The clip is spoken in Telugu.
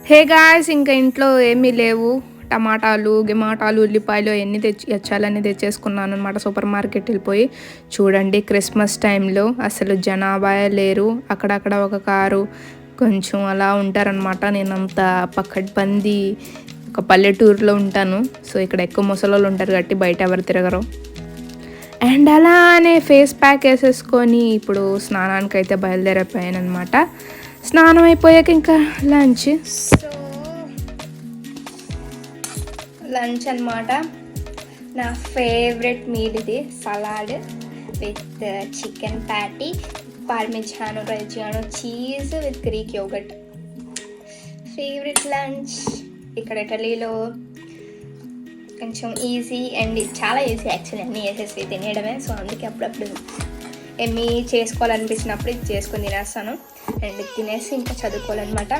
హే గాయ్స్, ఇంకా ఇంట్లో ఏమీ లేవు. టమాటాలు గిమాటాలు ఉల్లిపాయలు అవన్నీ తెచ్చాలని తెచ్చేసుకున్నాను అనమాట. సూపర్ మార్కెట్ వెళ్ళిపోయి చూడండి, క్రిస్మస్ టైంలో అసలు జనాభా లేరు. అక్కడక్కడ ఒక కారు కొంచెం అలా ఉంటారనమాట. నేనంత పక్కడ్బందీ ఒక పల్లెటూరులో ఉంటాను. సో ఇక్కడ ఎక్కువ ముసలోళ్ళు ఉంటారు కాబట్టి బయట ఎవరు తిరగరు. అండ్ అలానే ఫేస్ ప్యాక్ వేసేసుకొని ఇప్పుడు స్నానానికి అయితే బయలుదేరిపోయాను అనమాట. స్నానం అయిపోయాక ఇంకా లంచ్. సో లంచ్ అనమాట. నా ఫేవరెట్ మీల్ ఇది, salad with chicken patty, Parmigiano Reggiano cheese with Greek yogurt. Favourite lunch. ఇక్కడ ఇటలీలో కొంచెం ఈజీ అండ్ చాలా ఈజీ యాక్చువల్లీ, అన్నీ వేసేసి తినేయడమే. సో అందుకే అప్పుడప్పుడు ఏమీ చేసుకోవాలనిపించినప్పుడు ఇది చేసుకొని తినేస్తాను. అండ్ తినేసి ఇంకా చదువుకోవాలన్నమాట.